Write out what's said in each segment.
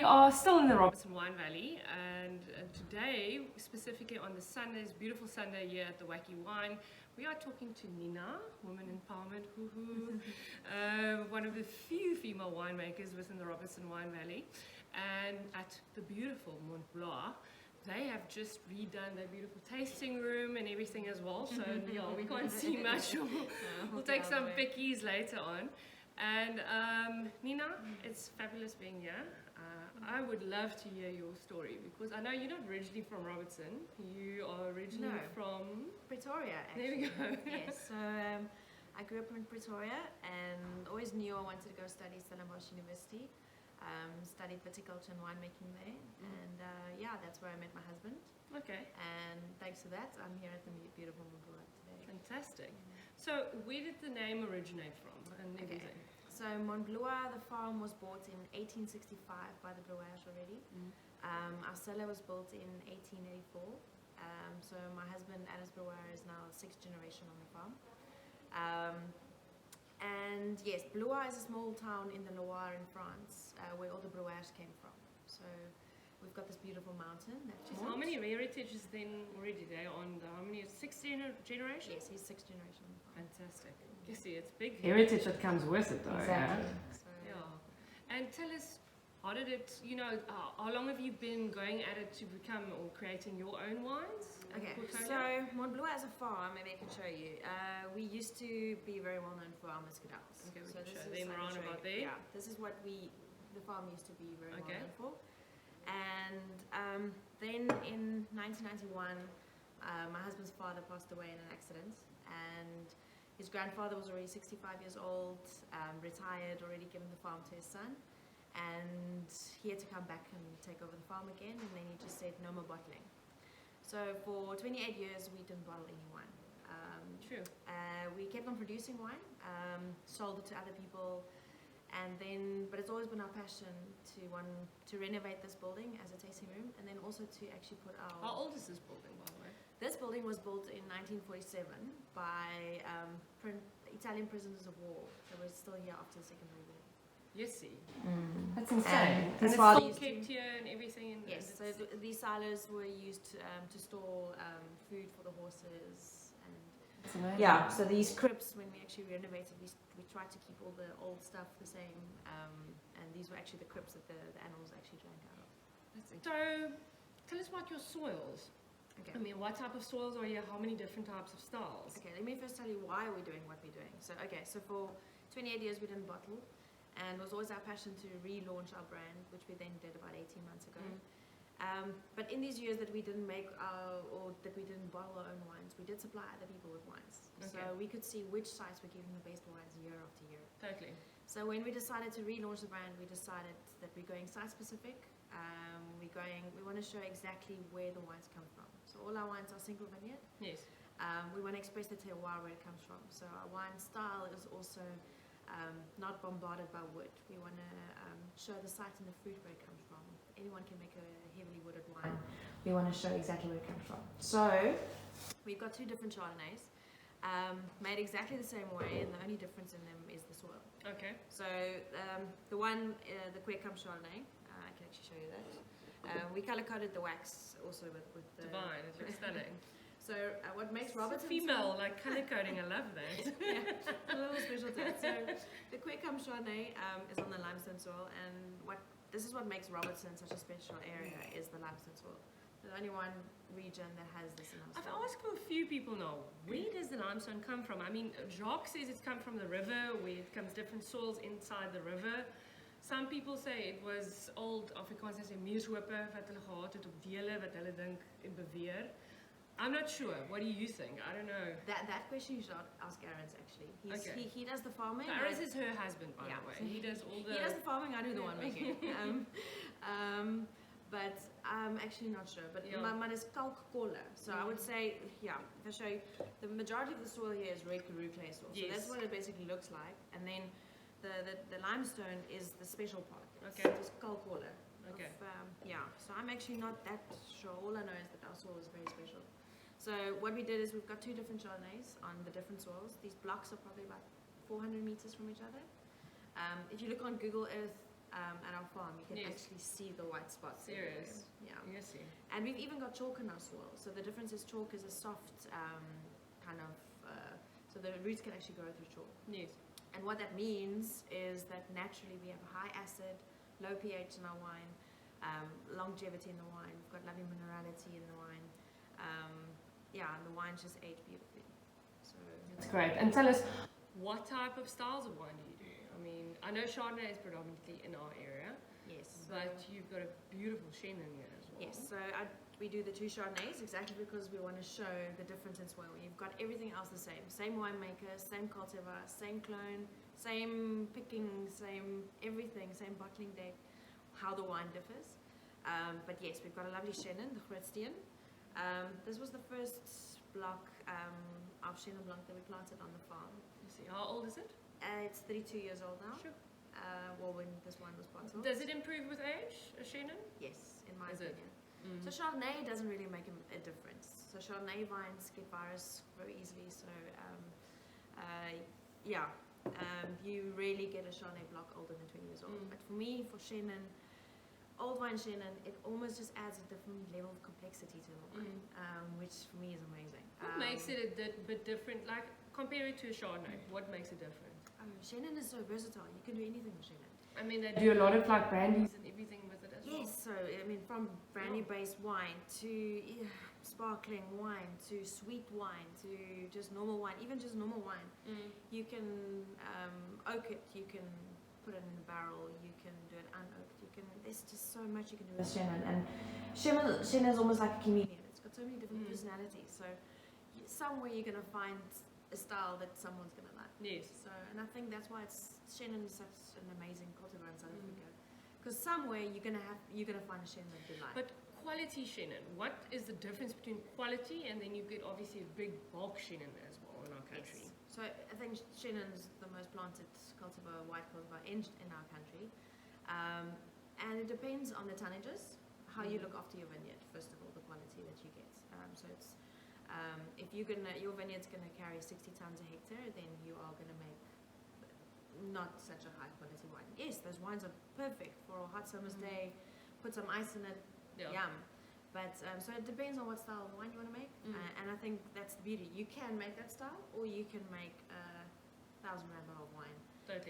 are still in the Robertson Wine Valley, and today, specifically on the Sundays, beautiful Sunday here at the Wacky Wine, we are talking to Nina, woman empowerment, one of the few female winemakers within the Robertson Wine Valley, and at the beautiful Mont Blois. They have just redone their beautiful tasting room and everything as well, so yeah, we can't see much. We'll take some pickies later on. And Nina, it's fabulous being here. I would love to hear your story because I know you're not originally from Robertson. You are originally from Pretoria, actually. There we go. Yes, so I grew up in Pretoria and always knew I wanted to go study Stellenbosch University. Studied viticulture and winemaking there, and yeah, that's where I met my husband. Okay. And thanks to that, I'm here at the beautiful Mont Blois today. Fantastic. So where did the name originate from and everything? So Mont Blois, the farm was bought in 1865 by the Bruwers already. Our cellar was built in 1884. So my husband, Alice Bruwer, is now 6th generation on the farm. And yes, Blois is a small town in the Loire in France, where all the Bruwers came from. So we've got this beautiful mountain. How many heritages then already there on the, how many, 6th generation? Yes, he's 6th generation on the farm. Fantastic. You see, it's big heritage that comes with it though. Exactly. Yeah? So, yeah. And tell us, how did it, you know, how long have you been going at it to become or creating your own wines? Okay, so Mont Blois as a farm, maybe I can show you. We used to be very well known for our muscadels. Okay, we so can show them around about there. Yeah, this is what the farm used to be very well known for. And then in 1991, my husband's father passed away in an accident, and his grandfather was already 65 years old, retired, already given the farm to his son. And he had to come back and take over the farm again, and then he just said no more bottling. So for 28 years we didn't bottle any wine. True. We kept on producing wine, sold it to other people, and then, but it's always been our passion to renovate this building as a tasting room, and then also to actually put our... How old is this building, by the way? This building was built in 1947 by Italian prisoners of war that were still here after the Second World War. Yes, see. That's insane. And it's still kept here and everything. Yes, so these silos were used to store food for the horses. And yeah, so these crypts, when we actually renovated, we tried to keep all the old stuff the same. And these were actually the crypts that the animals actually drank out of. So, tell us about your soils. Okay. I mean, what type of soils are here? How many different types of styles? Okay, let me first tell you why we're doing what we're doing. So, okay, so for 28 years we didn't bottle. And it was always our passion to relaunch our brand, which we then did about 18 months ago. But in these years that we didn't make or that we didn't bottle our own wines, we did supply other people with wines. Okay. So we could see which sites were giving the best wines year after year. Totally. So when we decided to relaunch the brand, we decided that we're going site specific. We want to show exactly where the wines come from. So all our wines are single vineyard. Yes. We want to express the terroir where it comes from. So our wine style is also not bombarded by wood. We want to show the site and the fruit where it comes from. Anyone can make a heavily wooded wine. We want to show exactly where it comes from. So we've got 2 different Chardonnays, made exactly the same way, and the only difference in them is the soil. Okay. So the one, the Quercum Chardonnay, I can actually show you that. We color coded the wax also with the... Divine, it looks stunning. So what makes Robertson female, like color coding, I love that. Yeah, a little special touch. So the Quercum Chardonnay is on the limestone soil, and this is what makes Robertson such a special area is the limestone soil. The only one region that has this limestone. I've asked a few people now, where does the limestone come from? I mean, Jacques says it's come from the river, where it comes different soils inside the river. Some people say it was old Afrikaans as 'n muurhope wat hulle gehad het op dele wat hulle dink en beweer. I'm not sure. What do you think? I don't know. That question you should ask Aaron's actually. He does the farming. Aaron's is her husband, by the way. He does all the... He does the farming, I do the winemaking. But I'm actually not sure. But mine is kalkkolle. So I would say, yeah, if I show you, the majority of the soil here is red Karoo clay soil. Yes. So that's what it basically looks like. And then the limestone is the special part. Okay. It's kalkkolle. Okay. Yeah, so I'm actually not that sure. All I know is that our soil is very special. So what we did is we've got 2 different Chardonnays on the different soils. These blocks are probably about 400 meters from each other. If you look on Google Earth, at our farm, you can actually see the white spots. Serious? Yeah. Yes. And we've even got chalk in our soil. So the difference is chalk is a soft kind of, so the roots can actually grow through chalk. Yes. And what that means is that naturally we have high acid, low pH in our wine, longevity in the wine. We've got lovely minerality in the wine. And the wines just age beautifully. So that's great. And tell us, what type of styles of wine do you do? I mean, I know Chardonnay is predominantly in our area. Yes. But you've got a beautiful Chenin here as well. Yes. So we do the 2 Chardonnays exactly because we want to show the difference in soil. You've got everything else the same. Same winemaker, same cultivar, same clone, same picking, same everything, same bottling date, how the wine differs. But yes, we've got a lovely Chenin, the Grootstein. This was the first block of Chenin Blanc that we planted on the farm. You see, how old is it? It's 32 years old now. Sure. When this wine was bottled. Does it improve with age, a Chenin? Yes, in my Is opinion. So Chardonnay doesn't really make a difference. So Chardonnay vines get virus very easily. So you rarely get a Chardonnay block older than 20 years old. But for me, for Chenin, old wine Chenin, it almost just adds a different level of complexity to the wine, which for me is amazing. What makes it a bit different? Like, compare it to a Chardonnay, what makes it different? Chenin is so versatile. You can do anything with Chenin. I mean, they do a lot of like brandies and everything with it as well. Yes, so I mean, from brandy-based wine to sparkling wine to sweet wine to just normal wine, even just normal wine. You can oak it. You can put it in a barrel. You can do it unoaked. There's just so much you can do with Chenin. And Chenin is almost like a chameleon. It's got so many different personalities. So somewhere you're going to find a style that someone's going to like. Yes. So, and I think that's why Chenin is such an amazing cultivar in South Africa. Because somewhere you're going to find a Chenin that you like. But quality Chenin, what is the difference between quality and then you get obviously a big bulk Chenin as well in our country? Yes. So I think Chenin is the most planted cultivar, white cultivar in our country. And it depends on the tonnages, how you look after your vineyard, first of all, the quality that you get. So it's, if your vineyard's going to carry 60 tons a hectare, then you are going to make not such a high quality wine. Yes, those wines are perfect for a hot summer's day, put some ice in it, yum. But so it depends on what style of wine you want to make. And I think that's the beauty. You can make that style, or you can make a 1,000 rand bottle of wine,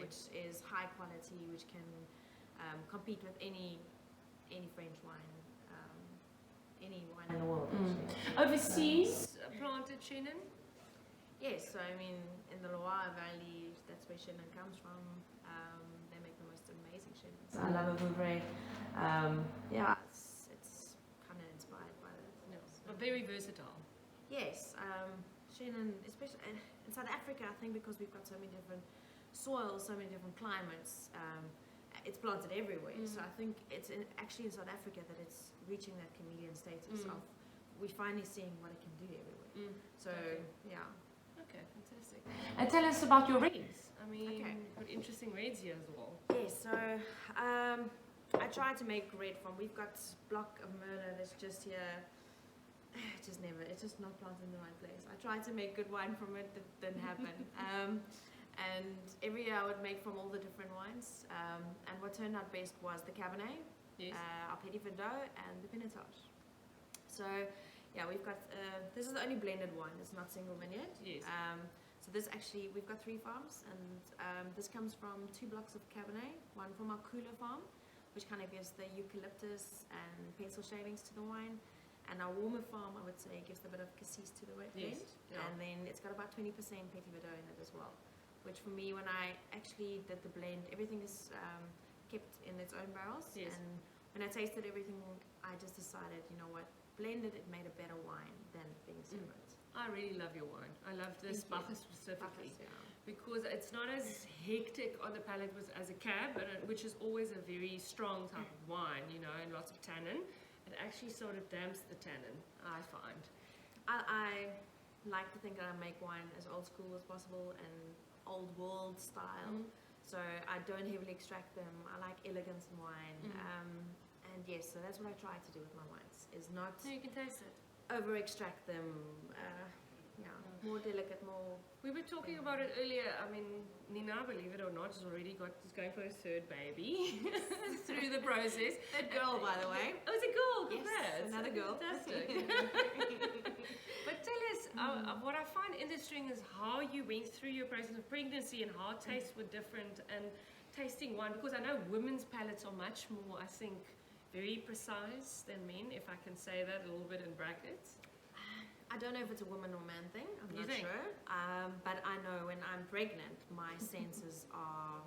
which is high quality, which can compete with any French wine, any wine in the world. Overseas planted Chenin? Yes, so I mean in the Loire Valley, that's where Chenin comes from. They make the most amazing Chenin. So I love a Bruwer. It's kind of inspired by that. But very versatile. Yes, Chenin, especially in South Africa, I think because we've got so many different soils, so many different climates. It's planted everywhere, so I think it's actually in South Africa that it's reaching that chameleon status of we're finally seeing what it can do everywhere. So yeah. Okay, fantastic. And tell us about your reds. I mean, you've got interesting reds here as well. Yes, so I tried to make red from. We've got block of Merlot that's just here. It's just not planted in the right place. I tried to make good wine from it, that didn't happen. And every year I would make from all the different wines. And what turned out best was the Cabernet, our Petit Verdot, and the Pinotage. So, yeah, we've got, this is the only blended wine. It's not single vineyard. Yes. So this actually, we've got 3 farms. And this comes from 2 blocks of Cabernet. One from our cooler farm, which kind of gives the eucalyptus and pencil shavings to the wine. And our warmer farm, I would say, gives a bit of cassis to the blend. Yes. Yeah. And then it's got about 20% Petit Verdot in it as well. Which for me, when I actually did the blend, everything is kept in its own barrels. Yes. And when I tasted everything, I just decided, you know what, blended it made a better wine than being separate. I really love your wine. I love this Bacchus specifically. Bacchus, because it's not as hectic on the palate as a cab, which is always a very strong type of wine, you know, and lots of tannin. It actually sort of damps the tannin, I find. I like to think that I make wine as old school as possible and old world style. So I don't heavily extract them. I like elegance in wine. And yes, so that's what I try to do with my wines, is not So you can taste it. over extract them. more delicate, more. We were talking about it earlier. I mean, Nina, believe it or not, is going for her third baby through the process. Third girl, by the way. Oh, it's a girl. Yes, Congrats. another girl. Fantastic. But tell us, what I find interesting is how you went through your process of pregnancy and how tastes were different and tasting wine, because I know women's palates are much more, I think, very precise than men, if I can say that a little bit in brackets. I don't know if it's a woman or man thing. I'm You not think? sure. But I know when I'm pregnant, my senses are,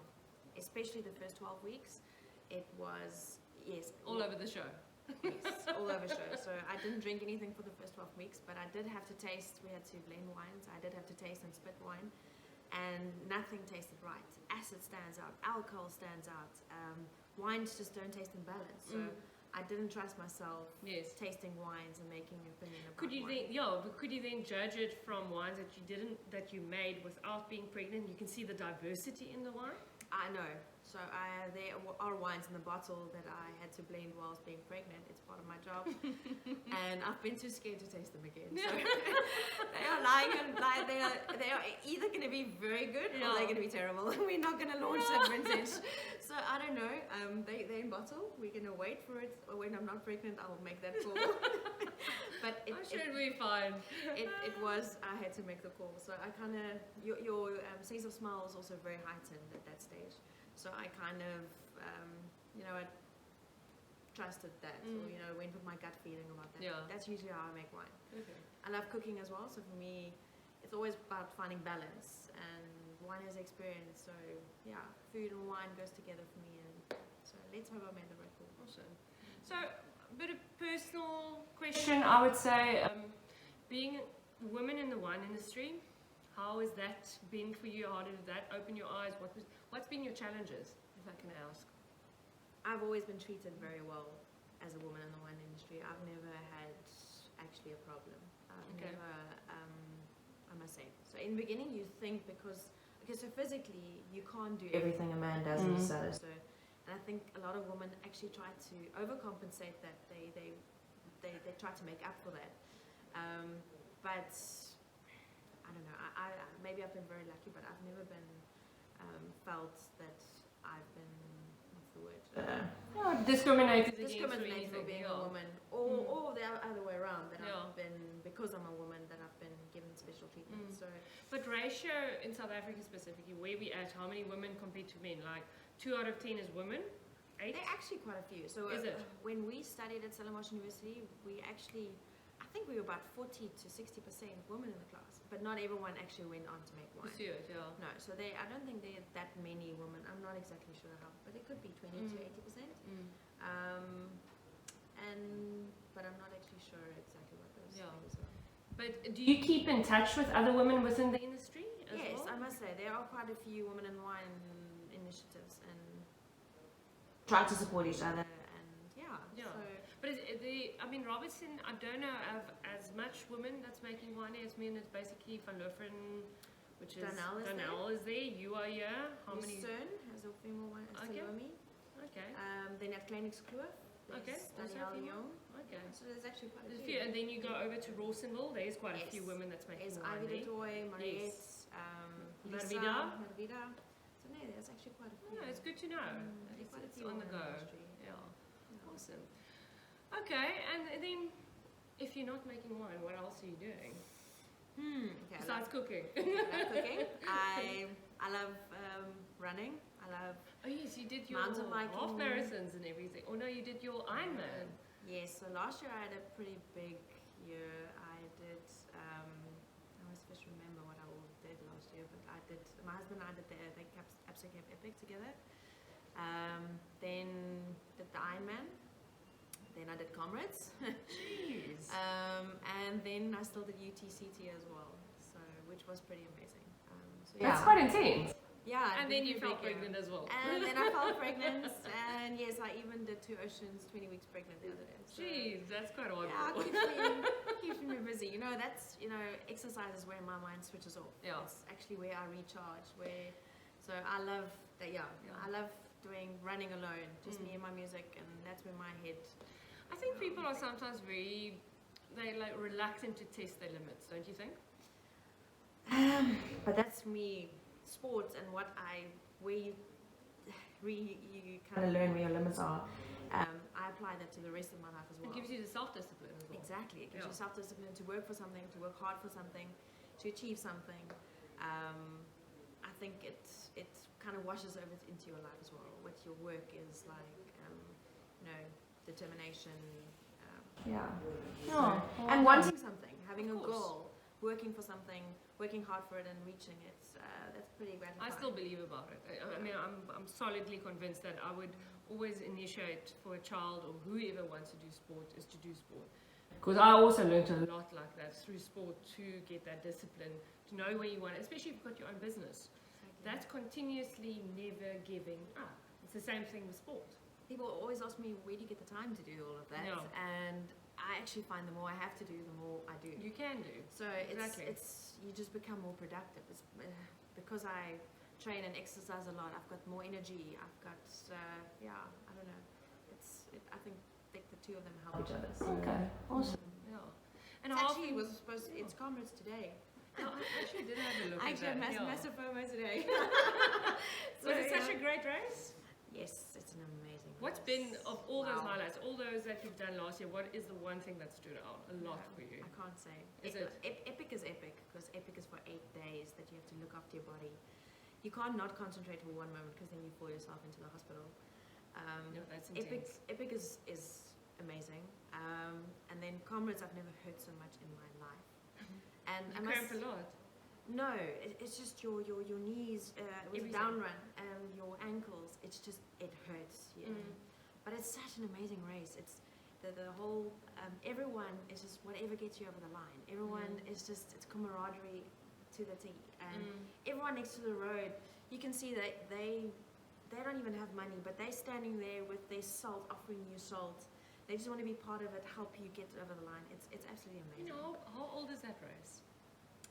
especially the first 12 weeks, it was, yes. All over the show. Yes, all over show. So I didn't drink anything for the first 12 weeks, but I did have to taste. We had to blend wines. I did have to taste and spit wine, and nothing tasted right. Acid stands out. Alcohol stands out. Wines just don't taste in balance. So I didn't trust myself tasting wines and making an opinion about Could you wine. but could you then judge it from wines that you made without being pregnant? You can see the diversity in the wine. I know. So there are wines in the bottle that I had to blend whilst being pregnant. It's part of my job. And I've been too scared to taste them again. So they are lying and they are either going to be very good or they're going to be terrible. We're not going to launch that vintage. So I don't know. They're in bottle. We're going to wait for it. Or when I'm not pregnant, I'll make that call. But I'm sure it'll be fine. I had to make the call. So I kind of, your sense of smell is also very heightened at that stage. So I kind of, I trusted that, or went with my gut feeling about that. Yeah. That's usually how I make wine. Okay. I love cooking as well, so for me, it's always about finding balance, and wine is experience. So yeah, food and wine goes together for me, and so let's hope I made the right call. Awesome. So a bit of personal question, I would say, being a woman in the wine industry. How has that been for you? How did that open your eyes? What's been your challenges, if I can ask? I've always been treated very well as a woman in the wine industry. I've never had actually a problem. Never, I must say. So in the beginning, you think so physically, you can't do everything a man does in the cellar. So, and I think a lot of women actually try to overcompensate that. They try to make up for that. But I don't know, maybe I've been very lucky, but I've never been felt that I've been, what's the word? Discriminated for being a woman, or the other way around, that I've been, because I'm a woman, that I've been given special treatment. So, but ratio in South Africa specifically, where we at, how many women compared to men? Like 2 out of 10 is women? 8? They're actually quite a few. So is it? When we studied at Stellenbosch University, I think we were about 40 to 60% women in the class, but not everyone actually went on to make wine. No, so I don't think there are that many women. I'm not exactly sure how, but it could be 20 to 80%. But I'm not actually sure exactly what those things are. But do you keep in touch with other women within the industry as well? Yes, I must say there are quite a few women in wine initiatives and try to support each other. So, but Robertson, I don't know of as much women that's making wine as men. It's basically Van Lofren, which is Danelle is there. You are here. How many? Lucerne has a female wine. Salome. Okay. Then at Kleinix Kloof. Okay. Danielle Young. Okay. So there's actually quite a few. And then you go over to Rawsonville. There's quite a few women that's making wine. Ivy Latoy, Mariette, Marvida. So no, there's actually quite a few. No, it's good to know. It's on the go. Yeah. Awesome. Okay, and then if you're not making wine, what else are you doing? Besides cooking. I love cooking. I love running. I love. Oh yes, you did your half marathons and everything. Oh no, you did your Ironman. Yes. So last year I had a pretty big year. I did. I always first remember what I all did last year, but I did. My husband and I did the Epic together. Then did the Ironman. Then I did Comrades. Jeez. And then I still did UTCT as well, so which was pretty amazing. That's quite intense. Yeah. And then you felt pregnant as well. And then I felt pregnant, and yes, I even did 2 Oceans, 20 weeks pregnant the other day. So, jeez, that's quite odd. Yeah, keeps me busy. That's exercise is where my mind switches off. Yeah. It's actually where I recharge. So I love that. Yeah. I love running alone, just me and my music, and that's where my head. I think people are sometimes reluctant to test their limits, don't you think? But that's me, sports and where you kind of learn where your limits are. I apply that to the rest of my life as well. It gives you the self-discipline as well. Exactly. It gives you self-discipline to work for something, to work hard for something, to achieve something. I think it kind of washes over into your life as well. What your work is like, determination. And wanting something, having a goal, working for something, working hard for it and reaching it. That's pretty gratifying. I still believe about it. I mean, I'm solidly convinced that I would always initiate for a child or whoever wants to do sport is to do sport. Because I also learned a lot like that through sport to get that discipline, to know where you want, especially if you've got your own business. Exactly. That's continuously never giving up. It's the same thing with sport. People always ask me, where do you get the time to do all of that? Yeah. And I actually find the more I have to do, the more I do. You can do. So it's you just become more productive. It's, because I train and exercise a lot, I've got more energy. I've got, I don't know. I think the two of them help each other. Okay, awesome. Yeah. And it's Comrades today. No, I actually did have a look I at that. actually had massive FOMO today. Was it such a great race? Yes, it's an amazing race. What's been, of all those highlights, all those that you've done last year, what is the one thing that stood out a lot for you? I can't say. Epic is epic, because epic is for 8 days that you have to look after your body. You can't not concentrate for one moment, because then you fall yourself into the hospital. That's intense. Epic is amazing. And then Comrades, I've never hurt so much in my life. And you cramp a lot? No, it's just your knees, with a down run, and your ankles, it hurts. Yeah. But it's such an amazing race. It's the whole, everyone is just whatever gets you over the line. Everyone is just, it's camaraderie to the T. And everyone next to the road, you can see that they don't even have money, but they're standing there with their salt, offering you salt. They just want to be part of it, help you get over the line. It's absolutely amazing. You know, how old is that race?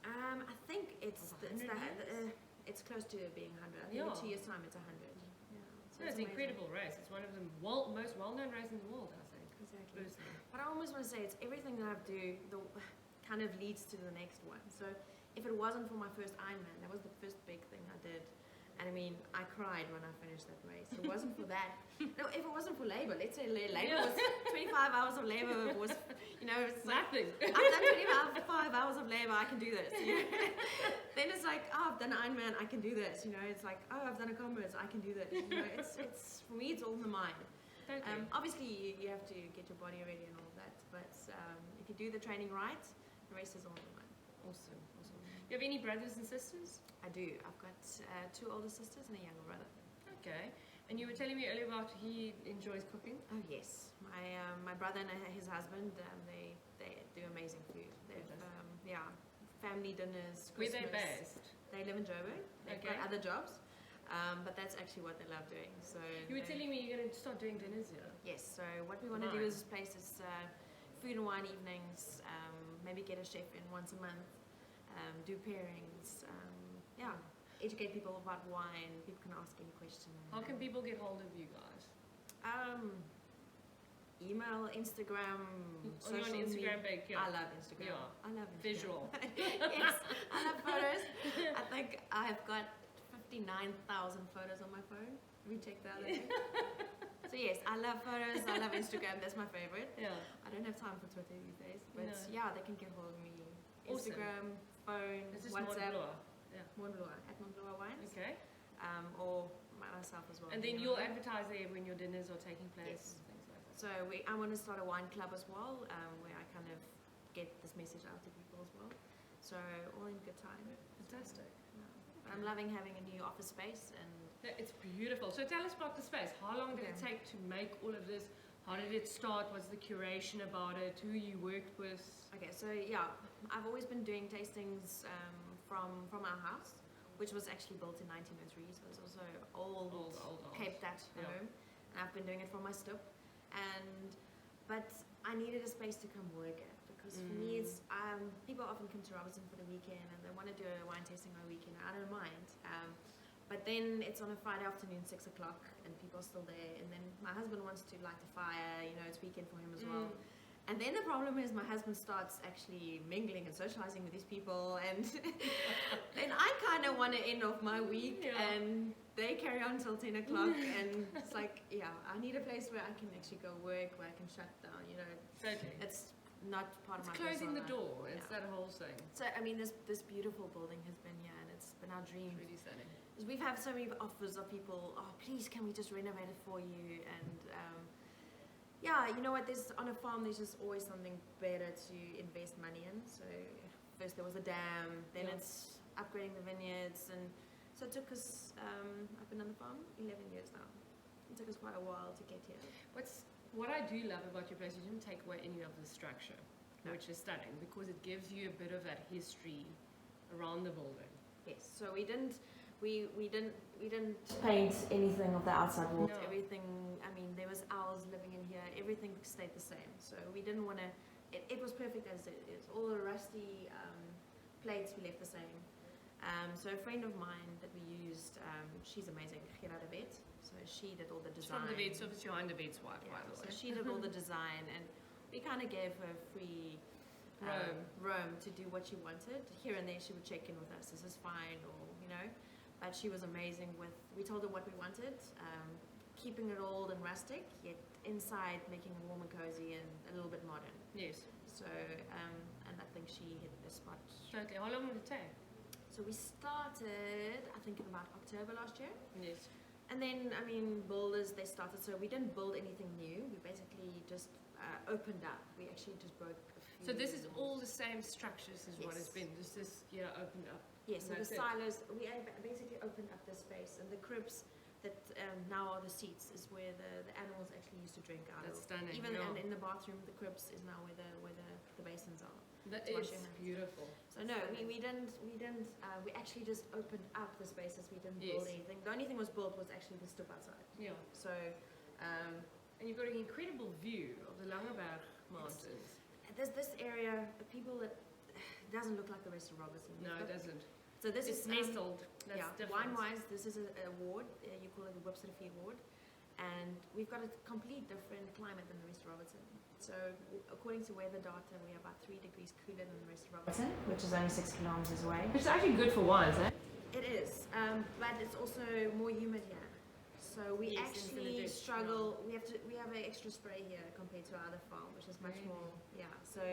I think it's close to being 100. I think in 2 years' time it's 100. Yeah. So it's an incredible race. It's one of the most well-known races in the world, I think. Exactly. But I almost want to say it's everything that I do kind of leads to the next one. So if it wasn't for my first Ironman, that was the first big thing I did. And I mean, I cried when I finished that race. If it wasn't for that, no, if it wasn't for labor, let's say labor was 25 hours of labor was, it's nothing. Like, I've done 25 hours of labor, I can do this. Then it's like, I've done Ironman, I can do this. It's like, I've done a Comrades, I can do this. It's for me, it's all in the mind. Obviously, you have to get your body ready and all of that. But if you do the training right, the race is all in the mind. Awesome. Do you have any brothers and sisters? I do. I've got 2 older sisters and a younger brother. Okay. And you were telling me earlier about he enjoys cooking? Oh yes. My brother and his husband, they do amazing food. Family dinners, Christmas. Where are they based? They live in Joburg. They've got other jobs, but that's actually what they love doing. So you were telling me you're going to start doing dinners here? Yes. So what we want to do is place is food and wine evenings. Maybe get a chef in once a month. Do pairings. Educate people about wine. People can ask any question. How can people get hold of you guys? Email, Instagram, social on Instagram media. big, yeah. I love Instagram. Yeah. I love Instagram. Visual. Yes, I love photos. I think I've got 59,000 photos on my phone. We checked the other day. So yes, I love photos. I love Instagram. That's my favorite. Yeah. I don't have time for Twitter these days, but they can get hold of me. Instagram, phone, WhatsApp. Mont Blois, at Mont Blois Wines. Okay. Or myself as well. And then you'll advertise there when your dinners are taking place. Yes. So I want to start a wine club as well, where I kind of get this message out to people as well. So all in good time. Fantastic. Yeah. I'm loving having a new office space, and it's beautiful. So tell us about the space. How long did it take to make all of this? How did it start? What's the curation about it? Who you worked with? Okay, so I've always been doing tastings from our house, which was actually built in 1903, so it's also old Cape Dutch home. And I've been doing it from my stoep. But I needed a space to come work at, because for me it's people often come to Robertson for the weekend and they want to do a wine tasting on a weekend. I don't mind, but then it's on a Friday afternoon, 6 o'clock, and people are still there. And then my husband wants to light the fire. It's weekend for him as well. And then the problem is my husband starts actually mingling and socializing with these people, and then I kind of want to end off my week, and they carry on until 10 o'clock, and it's like, yeah, I need a place where I can actually go work, where I can shut down, you know. Totally. It's not part of my closing the persona. door. It's that whole thing. So, I mean, this beautiful building has been here, and it's been our dream. It's really stunning. We've had so many offers of people, oh, please, can we just renovate it for you? And yeah, you know what, on a farm there's just always something better to invest money in. So first there was a dam, then it's upgrading the vineyards, and so it took us, I've been on the farm 11 years now. It took us quite a while to get here. What I do love about your place, you didn't take away any of the structure, which is stunning, because it gives you a bit of that history around the building. Yes, so we didn't paint anything of the outside walls. No. Everything, I mean, there was owls living in here. Everything stayed the same. So we didn't want to. It was perfect as it is. All the rusty plates we left the same. So a friend of mine that we used, she's amazing, Gerard de Wet. So she did all the design. From the Wet, so it's Johan de Wet's wife, by the way. So she did all the design, and we kind of gave her free roam to do what she wanted. Here and there, she would check in with us. Is this fine, or you know? But she was amazing with, we told her what we wanted, keeping it old and rustic, yet inside making it warm and cozy and a little bit modern. Yes. So, and I think she hit the spot. Totally. How long did it take? So we started, I think in about October last year. Yes. And then, I mean, builders, they started, so we didn't build anything new. We basically just opened up. We actually just broke a few. So this is all the same structures as what has been, just this year opened up. Yes, so the silos, we basically opened up this space, and the cribs that now are the seats is where the animals actually used to drink out of. That's stunning. Even and in the bathroom, the cribs is now where the basins are. That is beautiful. So no, we didn't. We actually just opened up the spaces. We didn't build anything. The only thing was built was actually the stoep outside. Yeah. So, and you've got an incredible view of the Langeberg Mountains. There's this area, the people that doesn't look like the rest of Robertson. No, it doesn't. So this is nestled. That's different. Wine-wise, this is an award. You call it the Webster Fee Award, and we've got a complete different climate than the rest of Robertson. So according to weather data, we're about 3 degrees cooler than the rest of Robertson, which is only 6 kilometers away. Which is actually good for wines, eh? It is, but it's also more humid here. So we actually struggle. We have an extra spray here compared to our other farm, which is much more. Yeah. So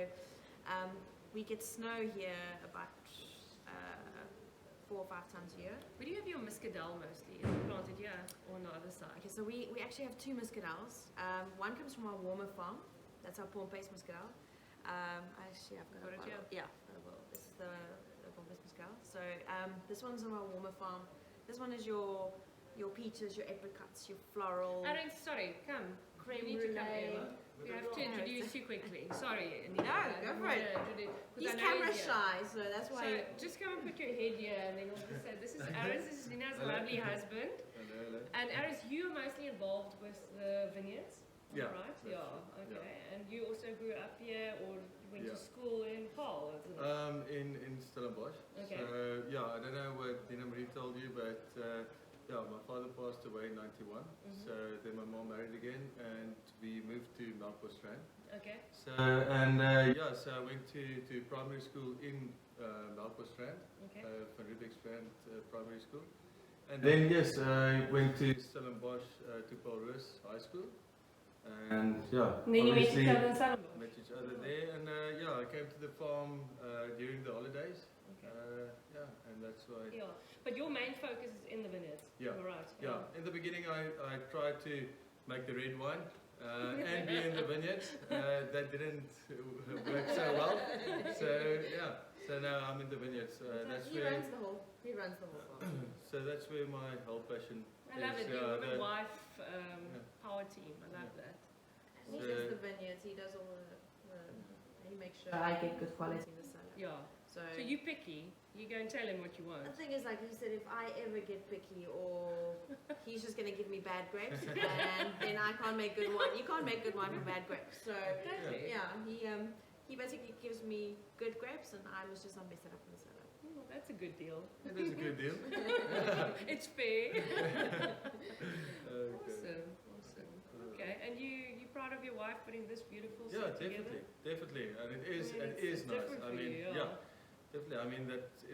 we get snow here about 4 or 5 times a year. Where do you have your muscadel mostly? Is it planted here or on the other side? Okay, so we actually have 2 muscadels. One comes from our warmer farm. That's our Pompeis muscadel. Actually, I've got it here. Yeah, well, this is the Pompeis muscadel. So this one's on our warmer farm. This one is your peaches, your apricots, your floral. Aaron, sorry, come. Creme brulee. We have to introduce you quickly. Sorry, Anita. No, go for it. He's camera shy, so that's why. So just come and put your head here, and then also say, this is Aris, this is Nina's lovely husband. Hello. And Aris, you are mostly involved with the vineyards, Yeah. right? Yeah, okay. Yeah. And you also grew up here, or went to school in Paul? In Stellenbosch. Okay. So, yeah, I don't know what Nina Marie told you, but yeah, my father passed away in 91. So then my mom married again, and we moved to Mont Blois. Okay. So, and yeah, so I went to primary school in Mont Blois, Okay. Van Riebeeckstrand Primary School. And then, yes, I went to Stellenbosch to Paul Roos High School. And yeah, and then you met each other in Stellenbosch? Met each other there, and yeah, I came to the farm during the holidays. Okay. Yeah, and that's why. Yeah, but your main focus is in the vineyards. Yeah. You're right. Yeah, in the beginning I tried to make the red wine and be in the vineyards. That didn't work so well. So yeah, so now I'm in the vineyards. That's he where runs the whole farm. so that's where my whole passion I love is. it. Your woman wife power team. I love that. He does the vineyards. He does all the he makes sure I get good quality in the cellar. Yeah. So you picky. You go and tell him what you want. The thing is, like he said, if I ever get picky, or he's just gonna give me bad grapes, and then I can't make good wine. You can't make good wine from bad grapes. So yeah, he basically gives me good grapes, and I was just mess it up in the cellar. Oh, that's a good deal. It is a good deal. It's fair. Okay. Awesome. Okay. Okay, and you're proud of your wife putting this beautiful Yeah, set together? definitely, and it is It's nice. different I for mean, you, yeah, definitely. I mean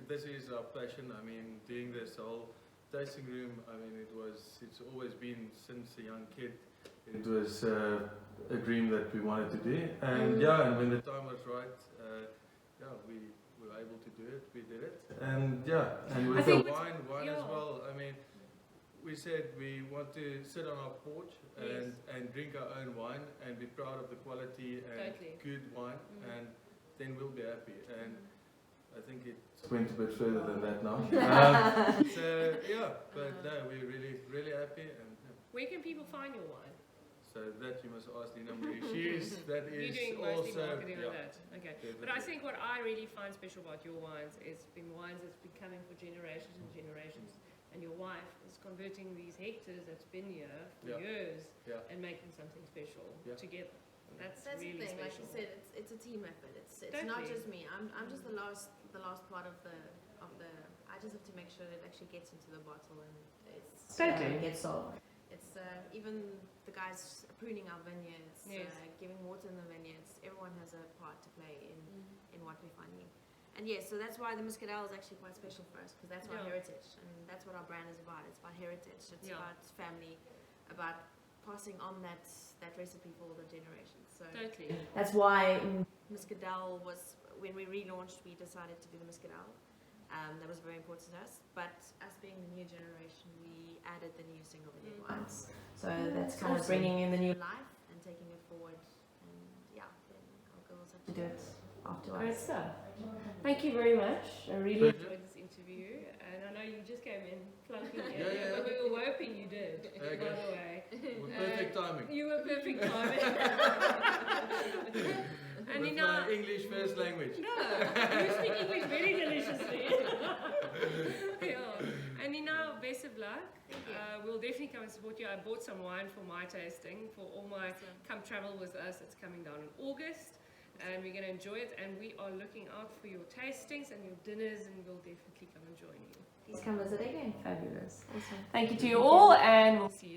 this is our passion. I mean, doing this whole tasting room. I mean, it's always been since a young kid. It was a dream that we wanted to do, and yeah, and when the time was right, yeah, we were able to do it. We did it, and yeah, and with the wine as well. I mean, we said we want to sit on our porch and drink our own wine and be proud of the quality and good wine, and then we'll be happy. And I think it went a bit further than that now. So yeah, but no, we're really happy. And where can people find your wine? So that you must ask Nina Marie. That is you're doing mostly also marketing on that. Okay. Definitely. But I think what I really find special about your wines is been wines that's been coming for generations and generations. And your wife is converting these hectares that's been here for years and making something special together. That's really the thing. special. Like you said, it's a team effort. It's not just me. I'm just the last part of the. I just have to make sure that it actually gets into the bottle and it's gets sold. It's even the guys pruning our vineyards, giving water in the vineyards. Everyone has a part to play in what we're finding. And yes, so that's why the muscadel is actually quite special for us, because that's our heritage, and that's what our brand is about. It's about heritage, it's about family, about passing on that recipe for all the generations. So that's why muscadel was, when we relaunched, we decided to do the muscadel. That was very important to us. But us being the new generation, we added the new single vineyard wines. So that's kind of bringing in the new life and taking it forward. And yeah, then our girls have to do it afterwards. Great stuff. Thank you very much. I really enjoyed this interview, and I know you just came in flunking in, but we were hoping you did, by the way. Perfect timing. You were perfect timing. And with my English first language. No, you speak English very deliciously. And Nina, best of luck. We'll definitely come and support you. I bought some wine for my tasting, for all my Come Travel With Us. It's coming down in August. And we're going to enjoy it, and we are looking out for your tastings and your dinners, and we'll definitely come and join you. Please come visit again. Fabulous. Awesome. Thank you to you all, and we'll see you.